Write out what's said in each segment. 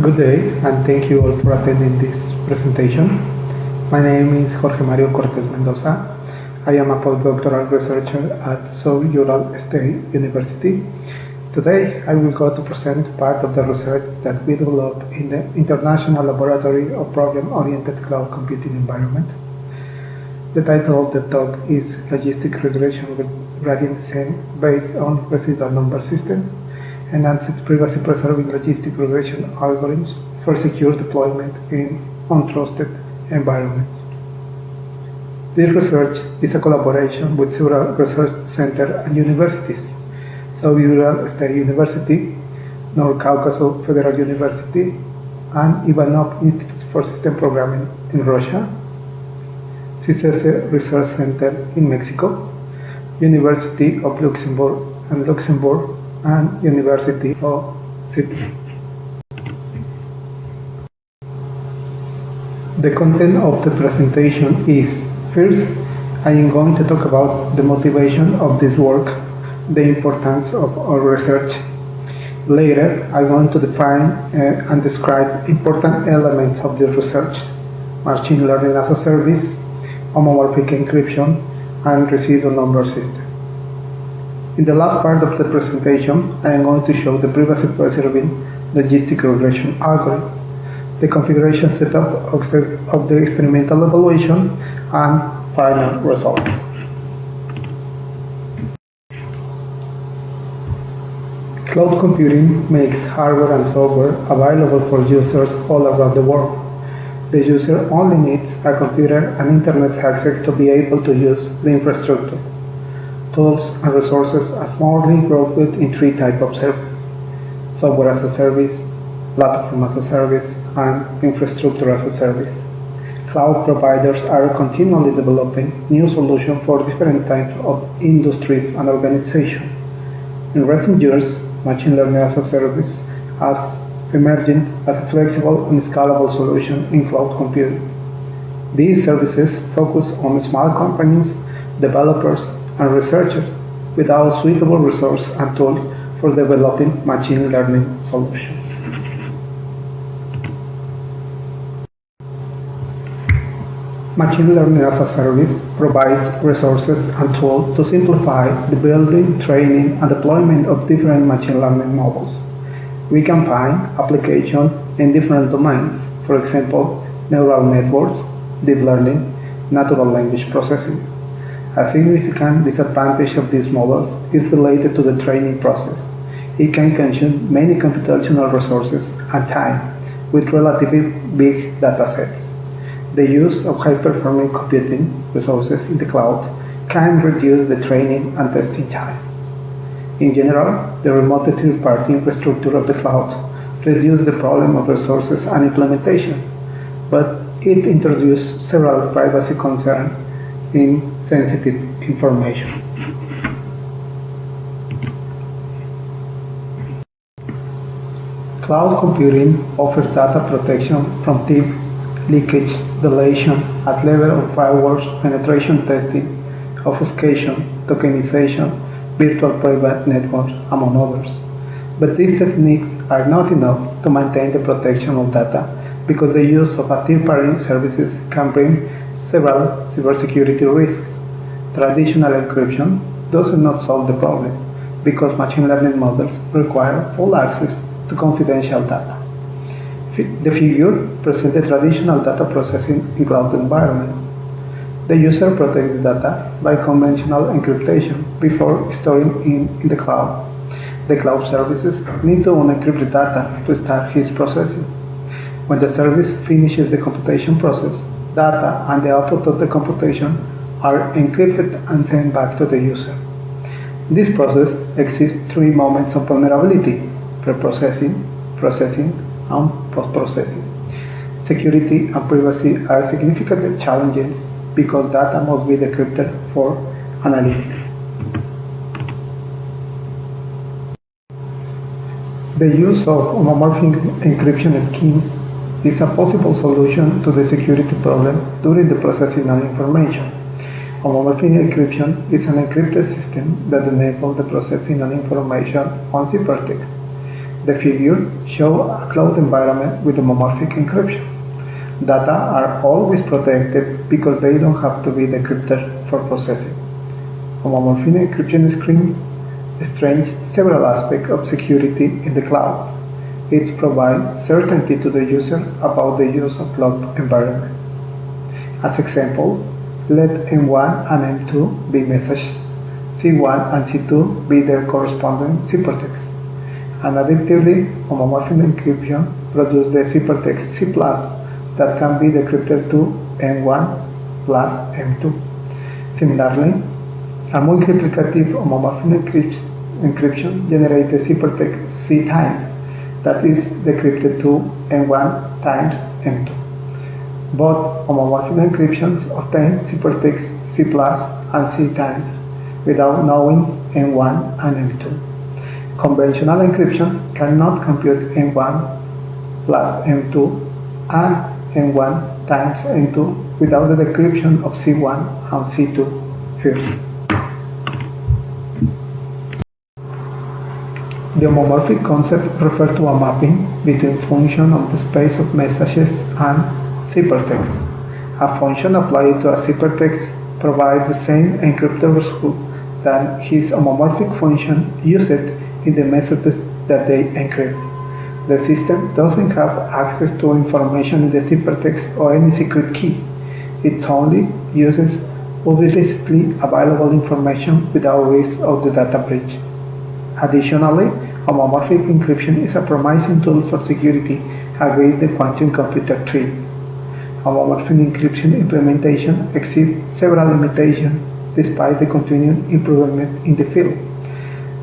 Good day, and thank you all for attending this presentation. My name is Jorge Cortés Mendoza. I am a postdoctoral researcher at South Ural State University. Today, I will go to present part of the research that we developed in the International Laboratory of Problem-Oriented Cloud Computing Environment. The title of the talk is Logistic Regression with Gradient Descent based on Residual Number Systems, enhances privacy-preserving logistic regression algorithms for secure deployment in untrusted environments. This research is a collaboration with several research centers and universities: South Ural State University, North Caucasus Federal University, and Ivanov Institute for System Programming in Russia, CCGrid Research Center in Mexico, University of Luxembourg, and University of Sydney. The content of the presentation is: first, I am going to talk about the motivation of this work, the importance of our research. Later, I'm going to define and describe important elements of the research: machine learning as a service, homomorphic encryption, and residual number system. In the last part of the presentation, I am going to show the privacy-preserving logistic regression algorithm, the configuration setup of the experimental evaluation, and final results. Cloud computing makes hardware and software available for users all around the world. The user only needs a computer and internet access to be able to use the infrastructure. Tools and resources are smartly grouped in three types of services: software as a service, platform as a service, and infrastructure as a service. Cloud providers are continually developing new solutions for different types of industries and organizations. In recent years, machine learning as a service has emerged as a flexible and scalable solution in cloud computing. These services focus on small companies, developers, and researchers without suitable resources and tools for developing machine learning solutions. Machine learning as a service provides resources and tools to simplify the building, training, and deployment of different machine learning models. We can find applications in different domains, for example, neural networks, deep learning, natural language processing. A significant disadvantage of these models is related to the training process. It can consume many computational resources and time with relatively big datasets. The use of high-performing computing resources in the cloud can reduce the training and testing time. In general, the remote third-party infrastructure of the cloud reduces the problem of resources and implementation, but it introduces several privacy concerns in sensitive information. Cloud computing offers data protection from thief, leakage, deletion at level of firewalls, penetration testing, obfuscation, tokenization, virtual private networks, among others. But these techniques are not enough to maintain the protection of data because the use of third-party services can bring several cybersecurity risks. Traditional encryption does not solve the problem because machine learning models require full access to confidential data. The figure presents the traditional data processing in cloud environment. The user protects the data by conventional encryption before storing it in the cloud. The cloud services need to unencrypt the data to start its processing. When the service finishes the computation process, data and the output of the computation are encrypted and sent back to the user. In this process exists three moments of vulnerability: pre-processing, processing, and post-processing. Security and privacy are significant challenges because data must be decrypted for analytics. The use of homomorphic encryption schemes is a possible solution to the security problem during the processing of information. Homomorphic encryption is an encrypted system that enables the processing of information on ciphertext. The figure shows a cloud environment with homomorphic encryption. Data are always protected because they don't have to be decrypted for processing. Homomorphic encryption screens estrange several aspects of security in the cloud. It provides certainty to the user about the use of locked environment. As example, let M1 and M2 be messages, C1 and C2 be their corresponding ciphertext. And additively, homomorphic encryption produces the ciphertext C+, that can be decrypted to M1 plus M2. Similarly, a multiplicative homomorphic encryption generates the ciphertext C times, that is decrypted to M1 times M2. Both homomorphic encryptions obtain ciphertext C+ and C times without knowing M1 and M2. Conventional encryption cannot compute M1 plus M2 and M1 times M2 without the decryption of C1 and C2 first. The homomorphic concept refers to a mapping between function of the space of messages and ciphertext. A function applied to a ciphertext provides the same encrypted result that his homomorphic function used in the messages that they encrypt. The system doesn't have access to information in the ciphertext or any secret key. It only uses publicly available information without risk of the data breach. Additionally, homomorphic encryption is a promising tool for security against the quantum computer threat. Homomorphic encryption implementation exceeds several limitations despite the continued improvement in the field.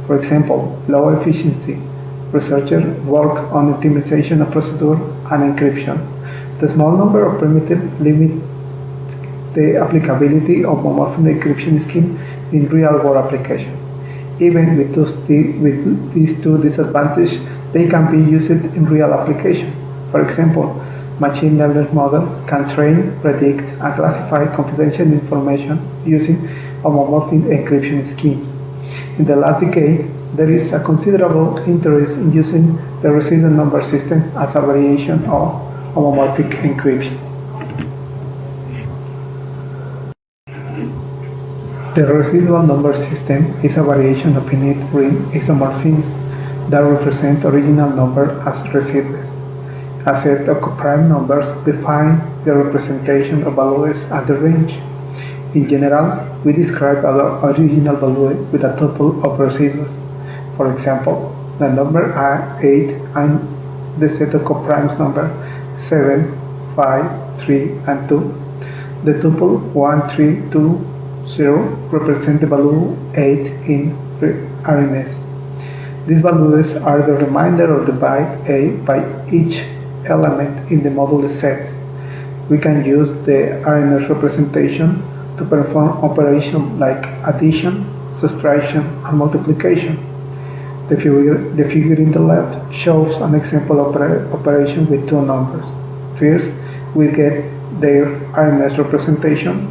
For example, low efficiency. Researchers work on optimization of procedure and encryption. The small number of primitives limit the applicability of homomorphic encryption scheme in real-world applications. Even with these two disadvantages, they can be used in real applications. For example, machine learning models can train, predict, and classify confidential information using homomorphic encryption scheme. In the last decade, there is a considerable interest in using the residual number system as a variation of homomorphic encryption. The residual number system is a variation of finite ring isomorphisms that represent original number as residuals. A set of prime numbers define the representation of values at the range. In general, we describe our original value with a tuple of residuals. For example, the number 8 and the set of coprimes number 7, 5, 3, and 2. The tuple 1, 3, 2, 0 represent the value 8 in RNS. These values are the remainder of the byte A by each element in the modulo set. We can use the RNS representation to perform operations like addition, subtraction, and multiplication. The figure in the left shows an example of operation with two numbers. First, we get their RNS representation,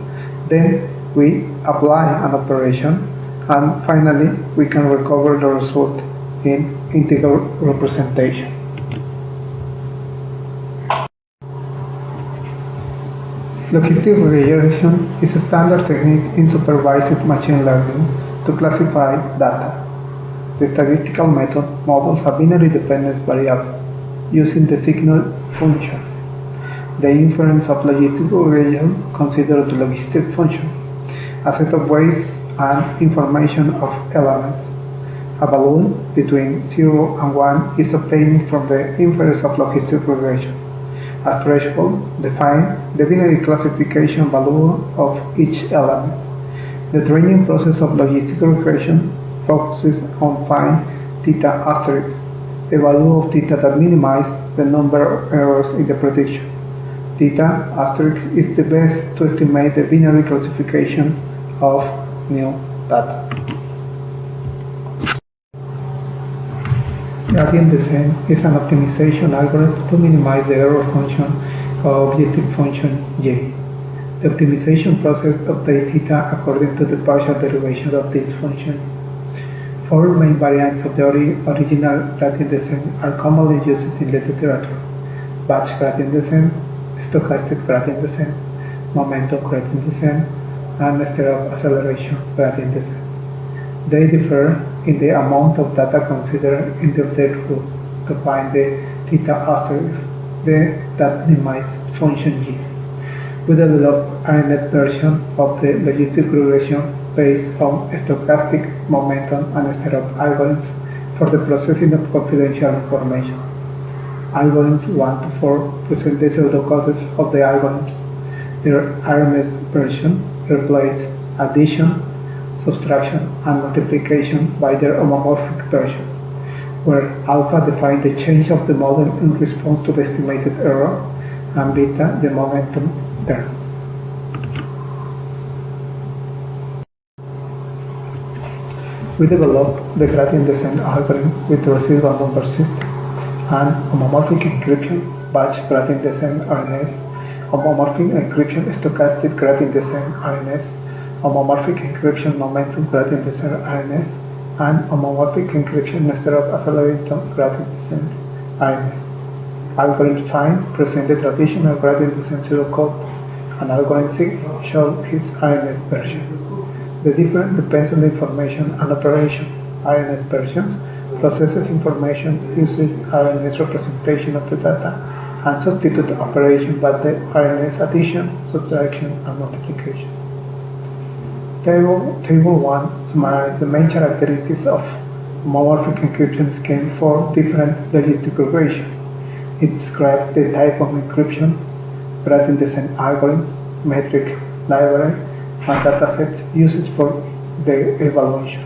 then we apply an operation, and finally we can recover the result in integer representation. Logistic regression is a standard technique in supervised machine learning to classify data. The statistical method models a binary dependence variable using the signal function. The inference of logistic regression considers the logistic function, a set of weights and information of elements. A value between 0 and 1 is obtained from the inference of logistic regression. A threshold defines the binary classification value of each element. The training process of logistic regression focuses on find theta asterisk, the value of theta that minimizes the number of errors in the prediction. Theta asterisk is the best to estimate the binary classification of new data. Gradient descent is an optimization algorithm to minimize the error function of objective function y. The optimization process updates theta according to the partial derivation of this function. Four main variants of the original gradient descent are commonly used in the literature: batch gradient descent, stochastic gradient descent, momentum gradient descent, and stirrup acceleration gradient descent. They differ in the amount of data considered in the update group to find the theta asterisk, that limits function g. We developed RNS version of the logistic regression based on stochastic, momentum, and stirrup algorithms for the processing of confidential information. Algorithms 1 to 4 present the pseudocodes of the algorithms. Their RMS version replaces addition, subtraction, and multiplication by their homomorphic version, where alpha defines the change of the model in response to the estimated error, and beta the momentum term. We developed the gradient descent algorithm with the residual number system and homomorphic encryption, batch gradient descent RNS, homomorphic encryption stochastic gradient descent RNS, homomorphic encryption momentum gradient descent RNS, and homomorphic encryption stirrup accelerator gradient descent RNS. Algorithm 5 presents the traditional gradient descent pseudocode, and algorithm 6 shows his RNS version. The difference depends on the information and operation. RNS versions processes information using RNS representation of the data and substitute operation by the RNS addition, subtraction, and multiplication. Table 1 summarizes the main characteristics of homomorphic encryption scheme for different logistic regression. It describes the type of encryption, gradient descent algorithm, metric library, and datasets used for the evaluation.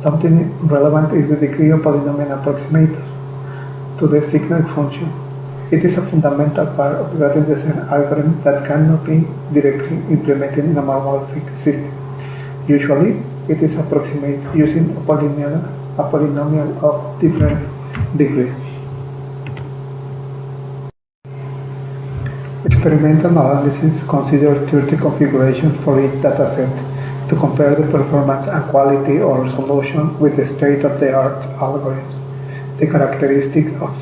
Something relevant is the degree of polynomial approximators to the signal function. It is a fundamental part of the gradient descent algorithm that cannot be directly implemented in a homomorphic system. Usually, it is approximated using a polynomial of different degrees. Experimental analysis considers 30 configurations for each dataset to compare the performance and quality or resolution with the state-of-the-art algorithms. The characteristics of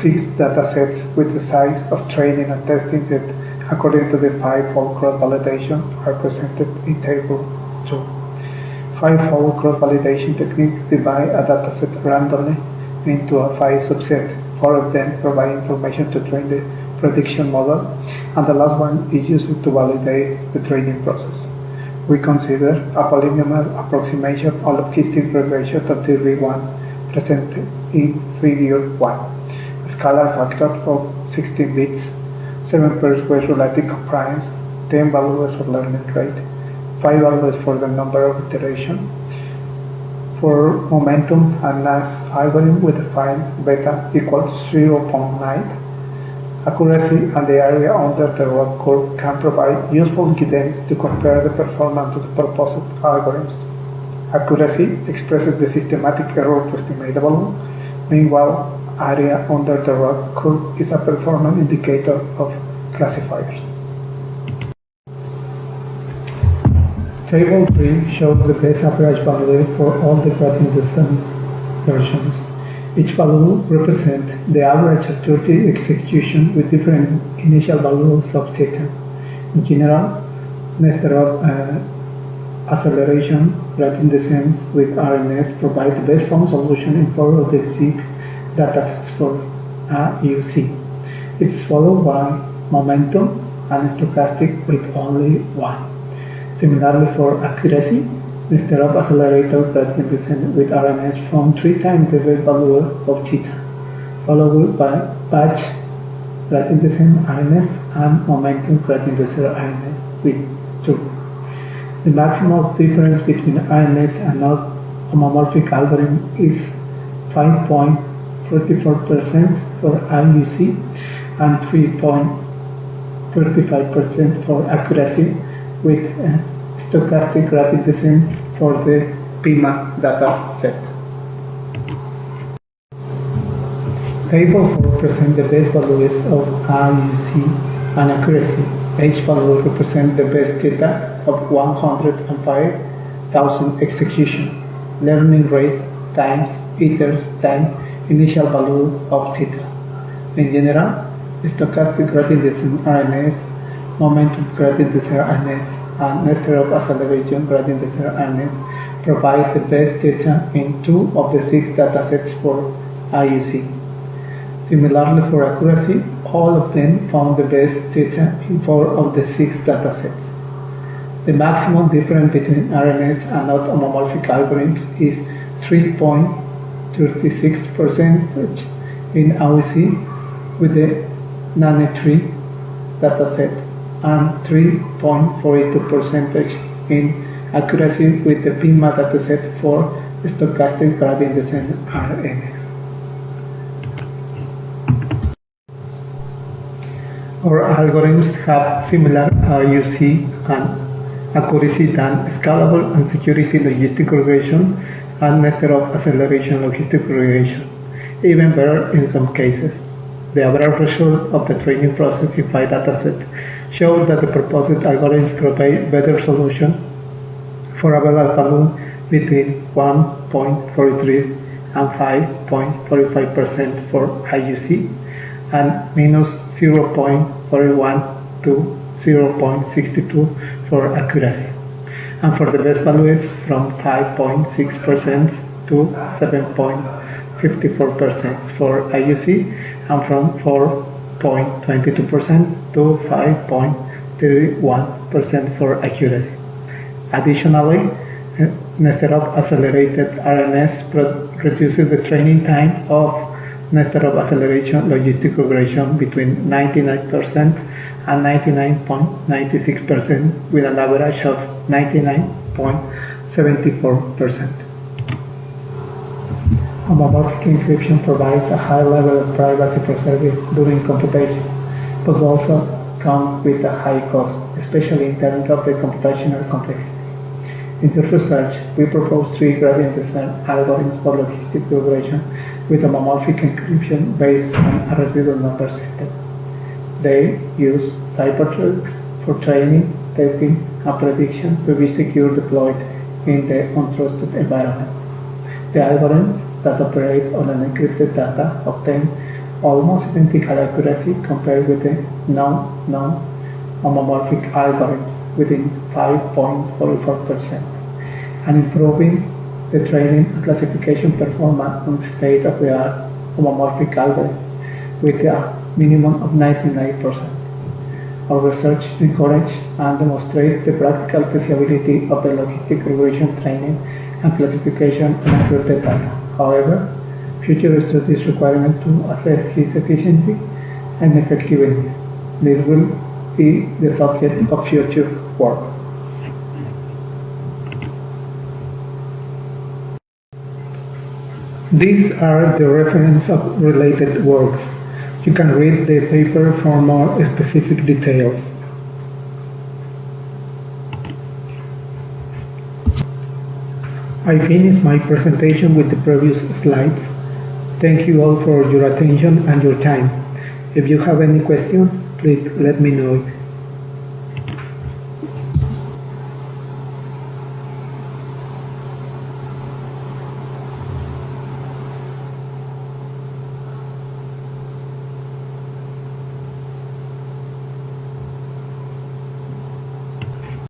6 datasets with the size of training and testing set according to the 5-fold cross-validation are presented in Table 2. 5-fold cross-validation technique divides a dataset randomly into a 5 subset. 4 of them provide information to train the prediction model, and the last one is used to validate the training process. We consider a polynomial approximation of logistic regression of degree 1 presented in Figure 1. A scalar factor of 16 bits, 7 pairs with relative covariance, 10 values of learning rate, 5 values for the number of iterations. For momentum and NAS algorithm, we define beta equals 0.9. Accuracy and the area under the ROC curve can provide useful guidance to compare the performance of the proposed algorithms. Accuracy expresses the systematic error to estimate the value. Meanwhile, area under the ROC curve is a performance indicator of classifiers. Table 3 shows the best average value for all the gradient descent versions. Each value represents the average of 30 executions with different initial values of theta. In general, stirrup acceleration gradient descent with RNS provide the best found solution in 4 of the 6 datasets for AUC. It is followed by momentum and stochastic with only 1. Similarly, for accuracy, the stirrup accelerator gradient descent with RNS from 3 times the base value of theta, followed by batch gradient descent RNS and momentum gradient descent RNS with 2. The maximum difference between RNS and homomorphic algorithm is 5.34% for IUC and 3.35% for accuracy with stochastic gradient descent for the PIMA data set. Table 4 presents the best values of IUC and accuracy. Each value represents the best theta of 105,000 execution. learning rate times iter's time initial value of theta. In general, stochastic gradient descent RNS, momentum gradient descent RNS, and network acceleration gradient descent RNS provide the best data in 2 of the 6 datasets for IUC. Similarly, for accuracy, all of them found the best data in 4 of the 6 datasets. The maximum difference between RNS and not homomorphic algorithms is 3.36% in IUC with the NANE3 dataset and 3.42% in accuracy with the PIMA dataset for stochastic gradient descent RNS. Our algorithms have similar IUC and accuracy than scalable and security logistic regression and network acceleration logistic regression, even better in some cases. The average result of the training process in 5 datasets showed that the proposed algorithms provide better solution for a value between 1.43 and 5.45% for IUC and minus 0.41 to 0.62 for accuracy, and for the best values from 5.6% to 7.54% for IUC and from 4.22% to 5.31% for accuracy. Additionally, network accelerated RNS reduces the training time of network acceleration logistic regression between 99% and 99.96% with an average of 99.74%. Homomorphic encryption provides a high level of privacy preservation during computation, but also comes with a high cost, especially in terms of the computational complexity. In this research, we propose 3 gradient descent algorithms for logistic regression with homomorphic encryption based on a residual number system. They use ciphertext for training, testing, and prediction to be secure deployed in the untrusted environment. The algorithms that operate on unencrypted data obtain almost identical accuracy compared with the non-homomorphic algorithms within 5.44%, and improving the training and classification performance on state-of-the-art homomorphic algorithms with a minimum of 99%. Our research encourages and demonstrates the practical feasibility of the logistic regression training and classification on encrypted data. However, future studies require to assess its efficiency and effectiveness. This will be the subject of future work. These are the references of related works. You can read the paper for more specific details. I finished my presentation with the previous slides. Thank you all for your attention and your time. If you have any questions, please let me know.